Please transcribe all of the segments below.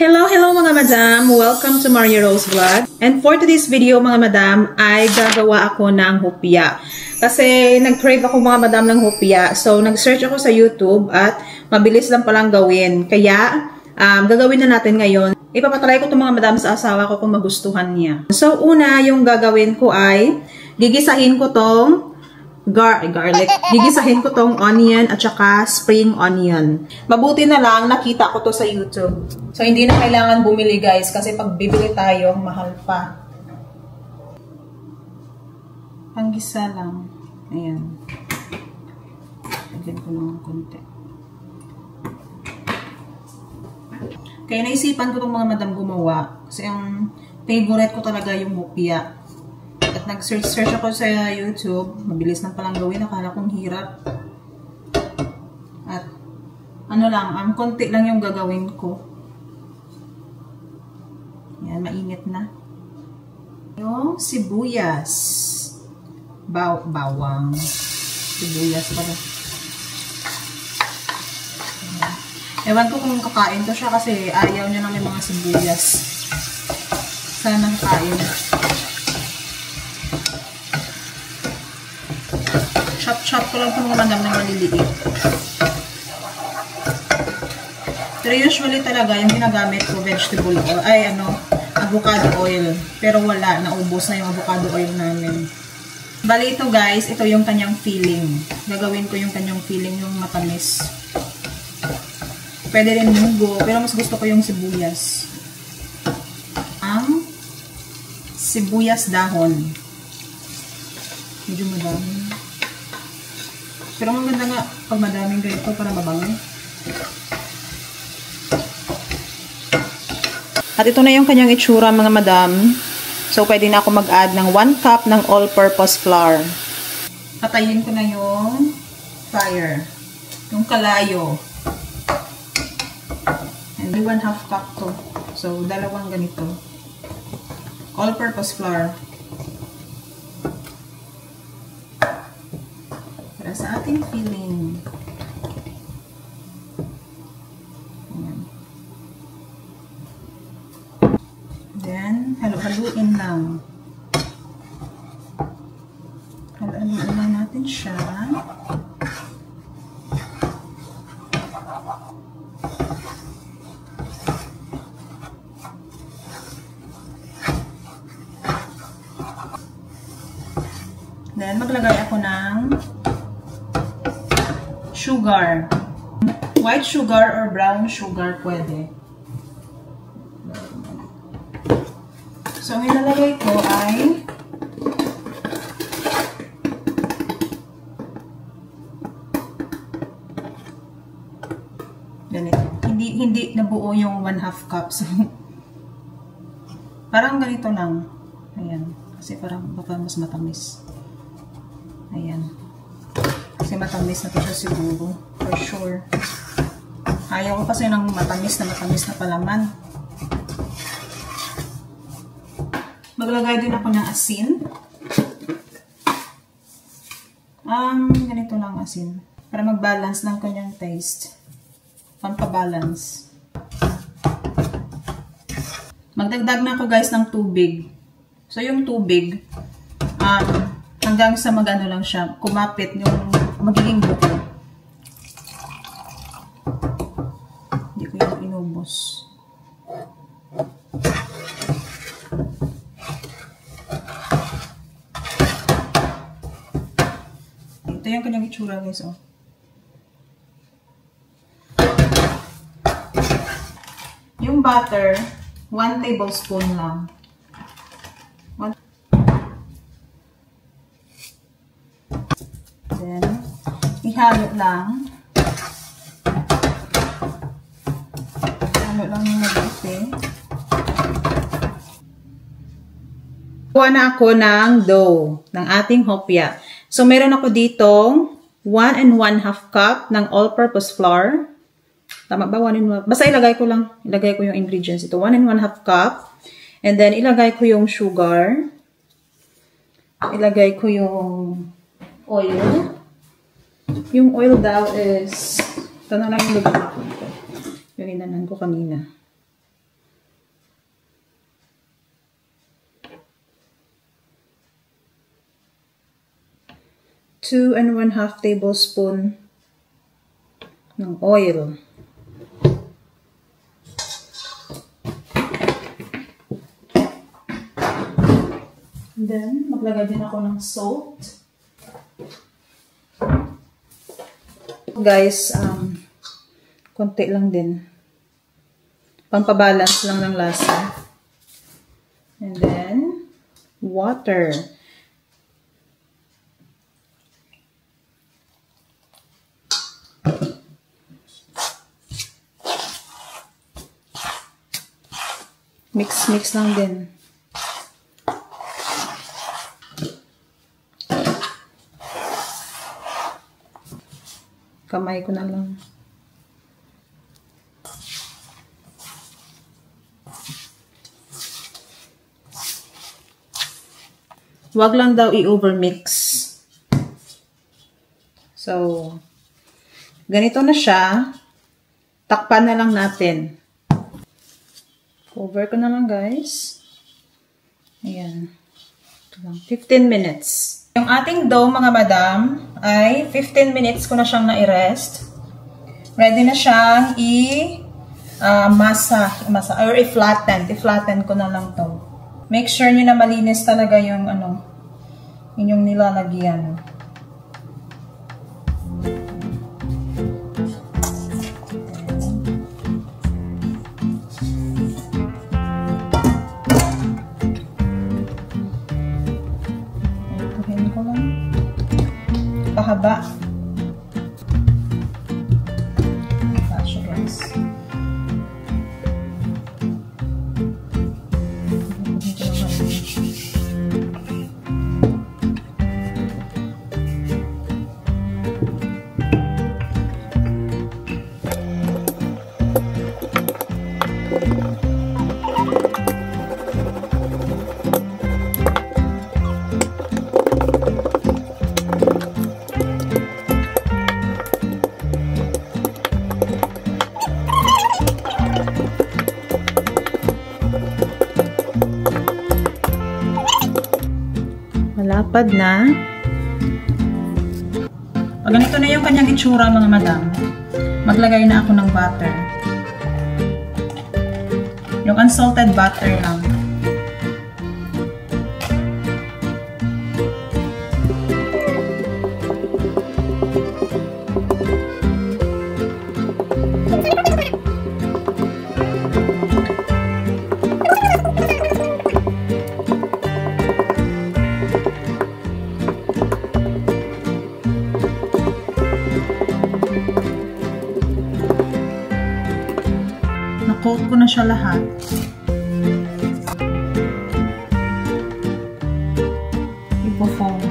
Hello mga madam! Welcome to Maria Rose Vlog. And for today's video mga madam ay gagawa ako ng hopya. Kasi nag-crave ako mga madam ng hopya. So nag-search ako sa YouTube at mabilis lang palang gawin. Kaya gagawin na natin ngayon. Ipapatry ko itong mga madam sa asawa ko kung magustuhan niya. So una yung gagawin ko ay gigisahin ko tong garlic. Gigisahin ko tong onion at saka spring onion. Mabuti na lang nakita ko to sa YouTube. So hindi na kailangan bumili guys kasi pag bibili tayo mahal pa. Panggisa lang. Ayan. Lagyan ko ng konti. Kaya naisipan ko tong mga madam gumawa kasi ang favorite ko talaga yung hopya. At nag-search ako sa YouTube. Mabilis lang palang gawin. Akala kong hirap. At ano lang, konti lang yung gagawin ko. Yan, mainit na. Yung sibuyas. Bawang. Sibuyas pala. Ewan ko kung kakain to siya kasi ayaw niya na may mga sibuyas. Sana kain. Chop ko lang itong mga madam na maliliit. Pero usually talaga yung ginagamit ko vegetable oil, avocado oil. Pero wala, naubos na yung avocado oil namin. Bali ito guys, ito yung kanyang filling. Gagawin ko yung kanyang filling, yung matamis. Pwede rin mugo, pero mas gusto ko yung sibuyas. Ang sibuyas dahon. Medyo madami. Pero maganda nga pag madaming ganito para mabango. At ito na yung kanyang itsura mga madam. So pwede na ako mag-add ng 1 cup ng all-purpose flour. Patayin ko na yung fire. Yung kalayo. And 1/2 cup to. So dalawang ganito. All-purpose flour. Para sa ating filling. Ayan. Then, halo-haluin lang. Halo-haluin lang natin siya. Then, maglagay ako ng sugar. White sugar or brown sugar pwede. So, ang ilalagay ko ay ganito. Hindi nabuo yung 1/2 cup. So, parang ganito lang. Ayan. Kasi parang baka mas matamis. Ayan. Kasi matamis na to siya siguro. For sure. Ayaw ko kasi ng matamis na palaman. Maglagay din ako ng asin. Ganito lang asin. Para mag-balance ng kanyang taste. Pampabalance. Magdagdag na ako guys ng tubig. So yung tubig, hanggang sa magano lang siya, kumapit yung magiging buto. Hindi ko yung inubos. Ito yung kanyang itsura guys, oh. Yung butter, 1 tablespoon lang. Then, ihalo lang. Ihalo lang yung mabuti. Gawa na ako ng dough ng ating hopya. So, meron ako ditong 1 1/2 cup ng all-purpose flour. Tama ba? 1 1/2. Basta ilagay ko lang. Ilagay ko yung ingredients. Ito, 1 1/2 cup. And then, ilagay ko yung sugar. Ilagay ko yung oil. Yung oil daw is, ito na lang yung lagyan ko. Yung inanan ko kanina. 2½ tablespoon ng oil. And then, maglagay din ako ng salt. Guys, konti lang din. Pampabalance lang ng lasa. And then, water. Mix lang din. Kamay ko na lang. Wag lang daw i-overmix. So, ganito na siya. Takpan na lang natin. Cover ko na lang, guys. Ayan. 15 minutes. Yung ating dough, mga madam, ay 15 minutes ko na siyang na-rest. Ready na siyang masa or i-flatten. I-flatten ko na lang to. Make sure nyo na malinis talaga yung inyong nilalagyan. Pahaba. Kasya, guys. Malapad na. Pag ganito na yung kanyang itsura, mga madam, maglagay na ako ng butter. Yung unsalted butter lang. Na-coat ko na siya lahat. Ipo-fold.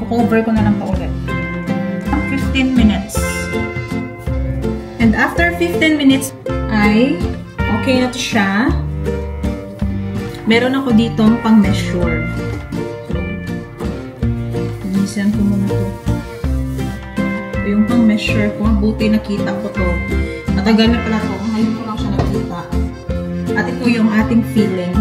Cover ko na lang pa ulit. 15 minutes. And after 15 minutes ay okay na to siya. Meron ako ditong pang measure. So, linisan ko muna to. Ito yung pang measure ko. Buti nakita ko to. Matagal na pala to. Ngayon ko lang siya nakita. At ito yung ating filling.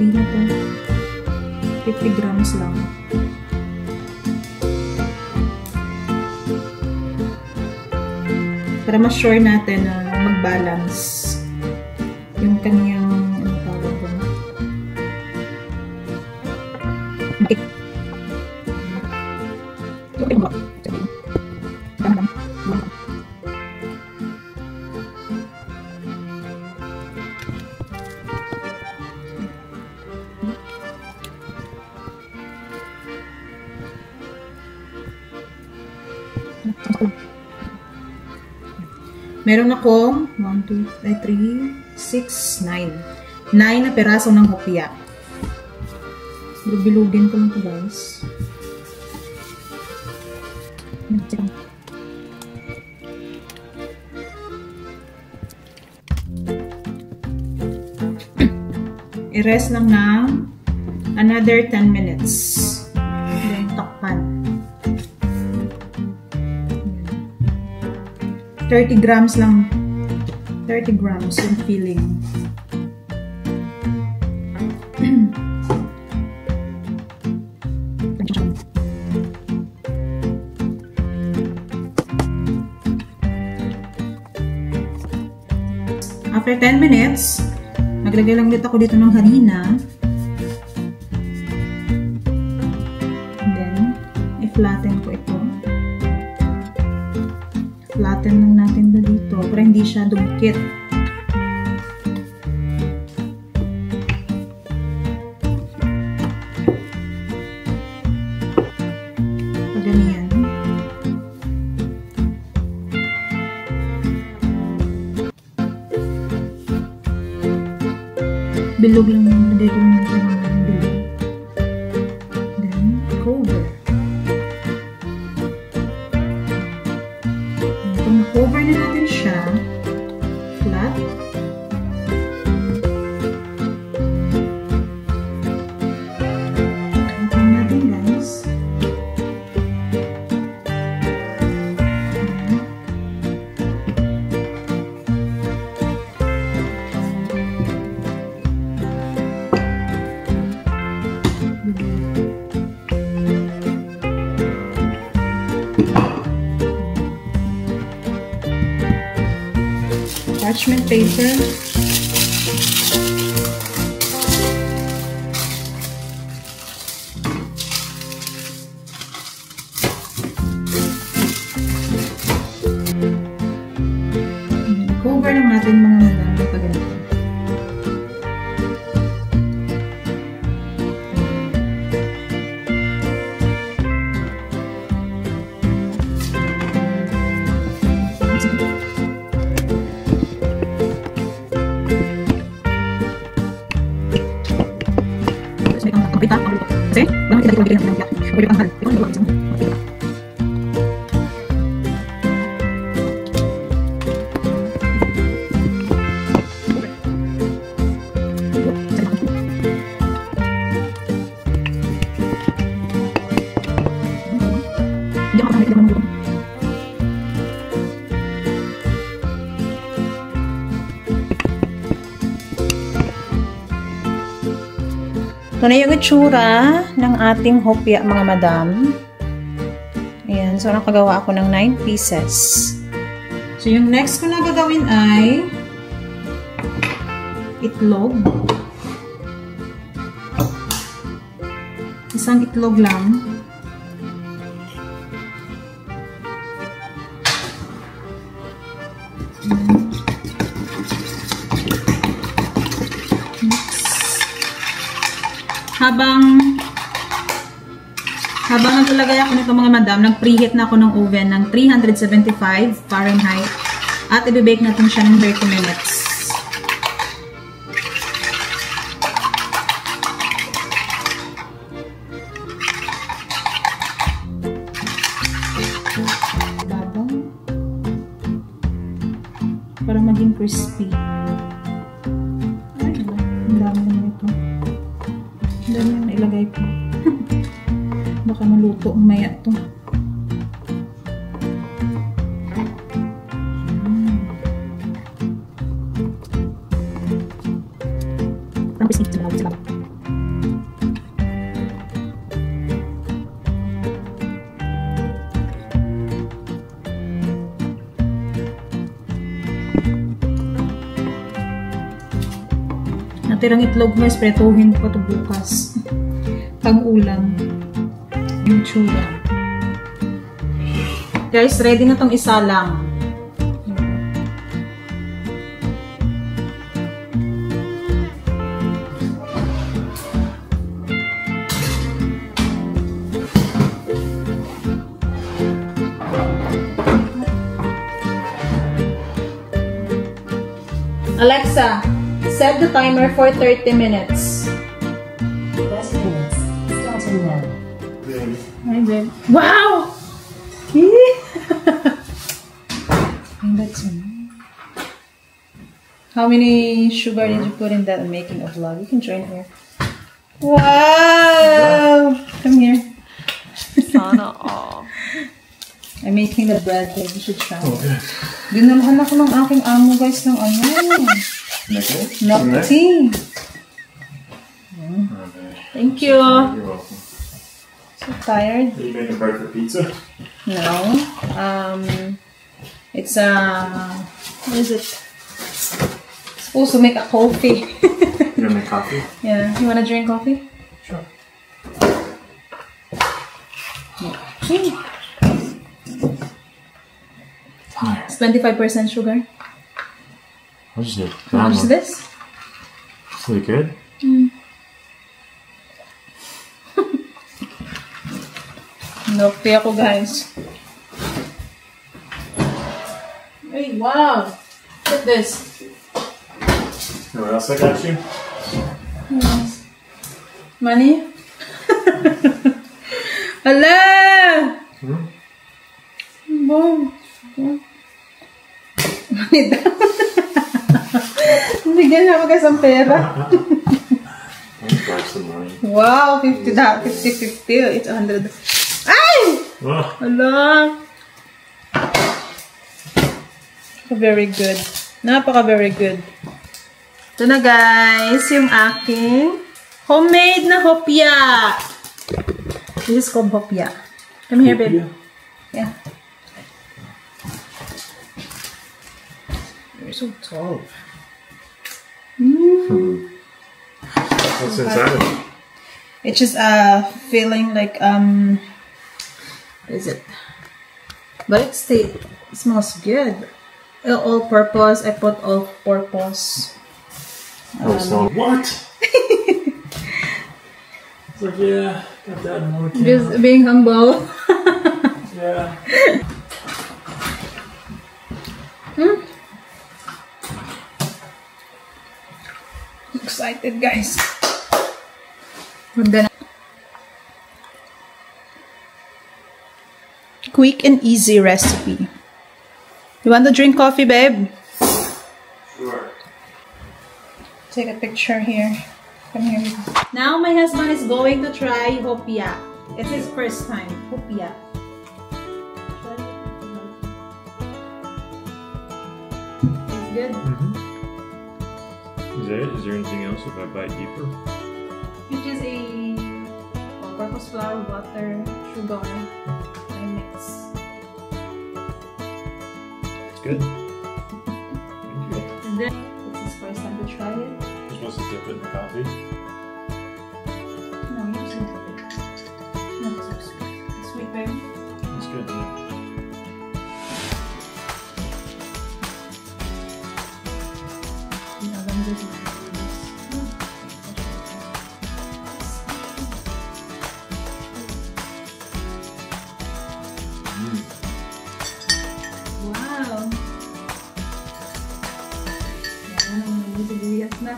Na to. 50 grams lang. Para ma-sure natin na mag-balance yung kanyang tawag ko. Meron akong 1, 2, 3, 6, 9. 9 na peraso ng hopya. Bilugin ko lang ito, guys. I-rest lang ng another 10 minutes. Then, takpan. 30 grams lang. 30 grams yung filling. After 10 minutes, naglagay lang ulit ako dito ng harina. And then, i-flatten ko ito. Flatten lang natin dito para hindi siya dumikit. Pag ganyan. Bilog lang yung lagay ko lang ng bilog. Then, cover. Kung cover na natin siya, flat. Ito natin, guys. Parchment paper. Cover lang natin mga madam na pagganito. Kasi, bakit kita ipagpili ng pinagpiyak? Ulit ang hal. Ito ang nagawa ko. Hindi ako makamit naman ng ito na yung itsura ng ating hopya, mga madam. Ayan. So, nakagawa ako ng 9 pieces. So, yung next ko na gagawin ay itlog. Isang itlog lang. Habang naglalagay ako nito, mga madam, nag-preheat na ako ng oven ng 375 Fahrenheit at i-bake natin siya ng 30 minutes. Babaw. Para maging crispy. Ay, ang dami naman ito. Ang dami yung nailagay ko. Baka maluto umaya ito. Parang crispy sa bawang. Natirang itlog mo, espretuhin ko ito bukas. Pang-ulam. Yung tsura. Guys, ready na tong isa lang. Alexa, set the timer for 30 minutes. 30 minutes. Baby. Hi, babe. Wow! And that's how many sugar did you put in that making a vlog? You can join here. Wow! Come here. Sana all. I'm making the bread, babe. You should try. Okay. Dinalhan ako ng aking amo, guys, ng ano. Nocti. Thank you. You're welcome. So tired. Are you making a bread for pizza? No. It's what is it? Supposed to make a coffee. You're gonna make coffee? Yeah. You wanna drink coffee? Sure. It's 25% sugar. I'll just get How much is this? Pretty good. Nocti ako, guys. Hey, wow! Look at this. You know what else I got you? Yes. Money? Hala! Boom. Money daw. Bigyan na ako guys ang pera. I'll grab some money. Wow, 50, 50. It's 100. Ay! Oh. Hala! Very good. Napaka-very good. Ito na guys, yung aking homemade na hopya. This is called hopya. Come here, baby. Yeah. You're so tall. What's inside of it? It's just feeling like what is it? But it smells good. All-purpose. I put all-purpose. So what? It's like, yeah, got that in one Just being humble. Yeah. Excited, guys. We're gonna quick and easy recipe. You want to drink coffee, babe? Sure. Take a picture here. Come here. Now my husband is going to try hopya. It's his first time. Hopya. It's good. Is that it? Is there anything else if I bite deeper? Which is a all-purpose flour, water, sugar, and mix. It's good. Thank you. And then it's his first time to try it. You're supposed to dip it in the coffee? No, you just dip it. Not so sweet. It's sweet, baby. It's good. Yeah. No, then this is wow! Yan, may sibuyas na.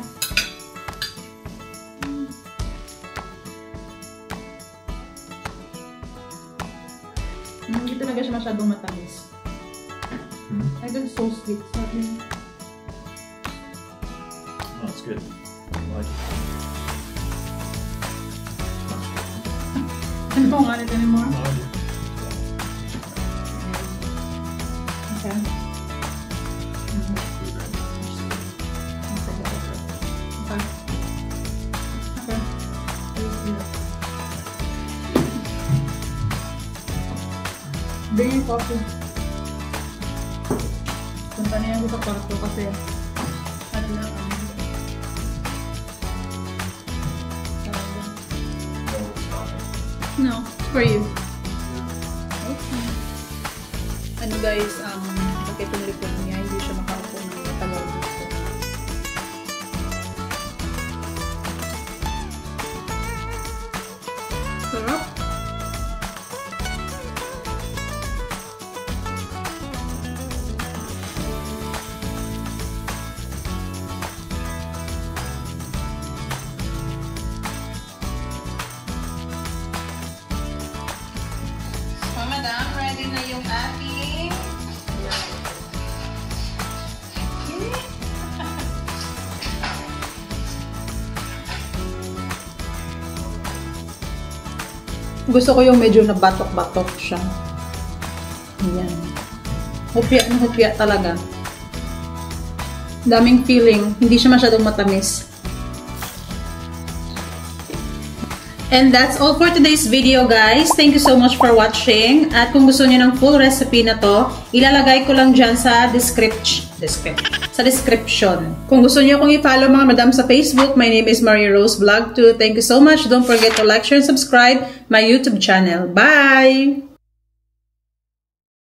Hindi talaga siya masyadong matamis. I think so sweet. Sabi. Oh, it's good. I like it. I don't want it anymore. No, I do. Okay. Okay. Okay. Bring yung coffee. Punta na yan sa kwarto kasi ano na no, it's for you. Okay. Ano guys, bakit yung likod niya hindi siya makaupo ng tamaw dito. Sarap. ready na yung ating gusto ko yung medyo nabatok-batok siya. Ayan. Hopya na hopya talaga. Daming feeling. Hindi siya masyadong matamis. And that's all for today's video, guys. Thank you so much for watching. At kung gusto niyo ng full recipe na to, ilalagay ko lang dyan sa description. Kung gusto niyo akong i-follow mga madam sa Facebook, my name is Maria Rose Vlog 2. Thank you so much. Don't forget to like, share, and subscribe my YouTube channel. Bye!